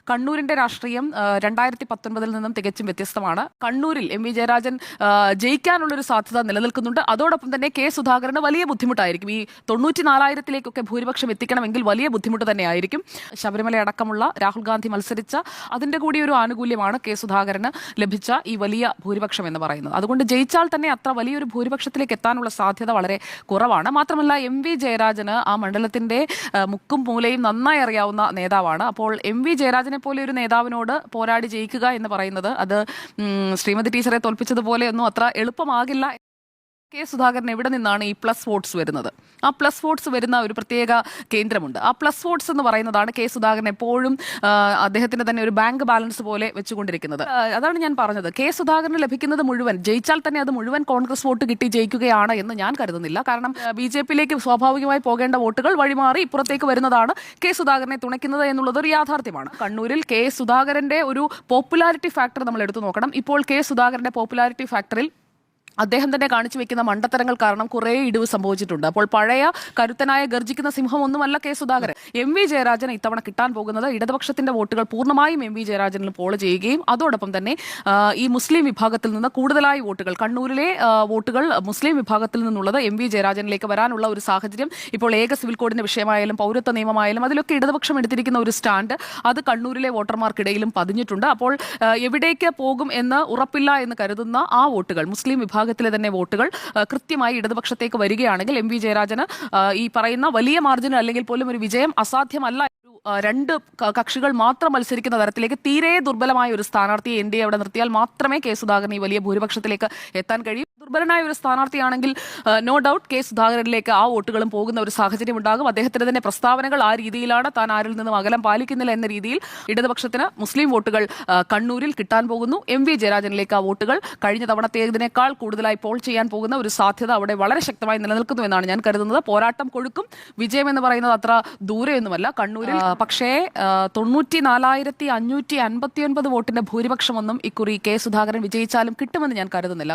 കണ്ണൂരിന്റെ രാഷ്ട്രീയം 2019 നിന്നും തികച്ചും വ്യത്യസ്തമാണ്. കണ്ണൂരിൽ എം.വി. ജയരാജൻ ജയിക്കാനുള്ളൊരു സാധ്യത നിലനിൽക്കുന്നുണ്ട്. അതോടൊപ്പം തന്നെ കെ സുധാകരന് വലിയ ബുദ്ധിമുട്ടായിരിക്കും. ഈ 94,000-ലേക്കൊക്കെ ഭൂരിപക്ഷം എത്തിക്കണമെങ്കിൽ വലിയ ബുദ്ധിമുട്ട് തന്നെയായിരിക്കും. ശബരിമല അടക്കമുള്ള രാഹുൽ ഗാന്ധി മത്സരിച്ച അതിന്റെ കൂടി ഒരു ആനുകൂല്യമാണ് കെ സുധാകരന് ലഭിച്ച ഈ വലിയ ഭൂരിപക്ഷം എന്ന് പറയുന്നത്. അതുകൊണ്ട് ജയിച്ചാൽ തന്നെ അത്ര വലിയൊരു ഭൂരിപക്ഷത്തിലേക്ക് എത്താനുള്ള സാധ്യത വളരെ കുറവാണ്. മാത്രമല്ല എം.വി. ജയരാജന് ആ മണ്ഡലത്തിന്റെ മുക്കും മൂലയും നന്നായി അറിയാവുന്ന നേതാവാണ്. അപ്പോൾ എം.വി. ജയരാജനെ പോലെ ഒരു നേതാവിനോട് പോരാടി ജയിക്കുക എന്ന് പറയുന്നത് അത് ശ്രീമതി ടീച്ചറെ തോൽപ്പിച്ചതുപോലെ ഒന്നും അത്ര എളുപ്പമാകില്ല. കെ സുധാകരൻ എവിടെ നിന്നാണ് ഈ പ്ലസ് വോട്ട്സ് വരുന്നത്? ആ പ്ലസ് വോട്ട്സ് വരുന്ന ഒരു പ്രത്യേക കേന്ദ്രമുണ്ട്. ആ പ്ലസ് വോട്ട്സ് എന്ന് പറയുന്നതാണ് കെ സുധാകരൻ എപ്പോഴും അദ്ദേഹത്തിന് തന്നെ ഒരു ബാങ്ക് ബാലൻസ് പോലെ വെച്ചുകൊണ്ടിരിക്കുന്നത്. അതാണ് ഞാൻ പറഞ്ഞത്. കെ സുധാകരന് ലഭിക്കുന്നത് മുഴുവൻ ജയിച്ചാൽ തന്നെ അത് മുഴുവൻ കോൺഗ്രസ് വോട്ട് കിട്ടി ജയിക്കുകയാണ് എന്ന് ഞാൻ കരുതുന്നില്ല. കാരണം ബി.ജെ.പിയിലേക്ക് സ്വാഭാവികമായി പോകേണ്ട വോട്ടുകൾ വഴിമാറി ഇപ്പുറത്തേക്ക് വരുന്നതാണ് കെ സുധാകരനെ തുണയ്ക്കുന്നത് എന്നുള്ളത് ഒരു യാഥാർത്ഥ്യമാണ്. കണ്ണൂരിൽ കെ സുധാകരന്റെ ഒരു പോപ്പുലാരിറ്റി ഫാക്ടർ നമ്മൾ എടുത്തു നോക്കണം. ഇപ്പോൾ കെ സുധാകരന്റെ പോപ്പുലാരിറ്റി ഫാക്ടറിൽ അദ്ദേഹം തന്നെ കാണിച്ചു വെക്കുന്ന മണ്ടത്തരങ്ങൾ കാരണം കുറേ ഇടിവ് സംഭവിച്ചിട്ടുണ്ട്. അപ്പോൾ പഴയ കരുത്തനായ ഗർജിക്കുന്ന സിംഹം ഒന്നുമല്ല കെ സുധാകരൻ. എം.വി. ജയരാജൻ ഇത്തവണ കിട്ടാൻ പോകുന്നത് ഇടതുപക്ഷത്തിന്റെ വോട്ടുകൾ പൂർണ്ണമായും എം.വി. ജയരാജനിൽ പോൾ ചെയ്യുകയും അതോടൊപ്പം തന്നെ ഈ മുസ്ലിം വിഭാഗത്തിൽ നിന്ന് കൂടുതലായി വോട്ടുകൾ കണ്ണൂരിലെ വോട്ടുകൾ മുസ്ലിം വിഭാഗത്തിൽ നിന്നുള്ളത് എം.വി. ജയരാജനിലേക്ക് വരാനുള്ള ഒരു സാഹചര്യം ഇപ്പോൾ ഏക സിവിൽ കോഡിന്റെ വിഷയമായാലും പൗരത്വ നിയമമായാലും അതിലൊക്കെ ഇടതുപക്ഷം എടുത്തിരിക്കുന്ന ഒരു സ്റ്റാൻഡ് അത് കണ്ണൂരിലെ വോട്ടർമാർക്കിടയിലും പതിഞ്ഞിട്ടുണ്ട്. അപ്പോൾ എവിടേക്ക് പോകും എന്ന് ഉറപ്പില്ല എന്ന് കരുതുന്ന ആ വോട്ടുകൾ മുസ്ലിം വിഭാഗത്തിലെ തന്നെ വോട്ടുകൾ കൃത്യമായി ഇടതുപക്ഷത്തേക്ക് വരികയാണെങ്കിൽ എം.വി. ജയരാജന് ഈ പറയുന്ന വലിയ മാർജിൻ അല്ലെങ്കിൽ പോലും ഒരു വിജയം അസാധ്യമല്ല. രണ്ട് കക്ഷികൾ മാത്രം മത്സരിക്കുന്ന തരത്തിലേക്ക് തീരെ ദുർബലമായ ഒരു സ്ഥാനാർത്ഥിയെ എൻ.ഡി.എ അവിടെ നിർത്തിയാൽ മാത്രമേ കെ സുധാകരൻ ഈ വലിയ ഭൂരിപക്ഷത്തിലേക്ക് എത്താൻ കഴിയൂ. ദുർബലനായ ഒരു സ്ഥാനാർത്ഥിയാണെങ്കിൽ നോ ഡൗട്ട് കെ സുധാകരനിലേക്ക് ആ വോട്ടുകളും പോകുന്ന ഒരു സാഹചര്യം ഉണ്ടാകും. അദ്ദേഹത്തിന്റെ തന്നെ പ്രസ്താവനകൾ ആ രീതിയിലാണ്. താൻ ആരിൽ നിന്നും അകലം പാലിക്കുന്നില്ല എന്ന രീതിയിൽ ഇടതുപക്ഷത്തിന് മുസ്ലിം വോട്ടുകൾ കണ്ണൂരിൽ കിട്ടാൻ പോകുന്നു. എം.വി. ജയരാജനിലേക്ക് ആ വോട്ടുകൾ കഴിഞ്ഞ തവണത്തേതിനേക്കാൾ കൂടുതലായി പോൾ ചെയ്യാൻ പോകുന്ന ഒരു സാധ്യത അവിടെ വളരെ ശക്തമായി നിലനിൽക്കുന്നു എന്നാണ് ഞാൻ കരുതുന്നത്. പോരാട്ടം കൊഴുക്കും. വിജയം എന്ന് പറയുന്നത് അത്ര ദൂരെയൊന്നുമല്ല. കണ്ണൂരിൽ പക്ഷേ 94,559 വോട്ടിന്റെ ഭൂരിപക്ഷമൊന്നും ഇക്കുറി കെ സുധാകരൻ വിജയിച്ചാലും കിട്ടുമെന്ന് ഞാൻ കരുതുന്നില്ല.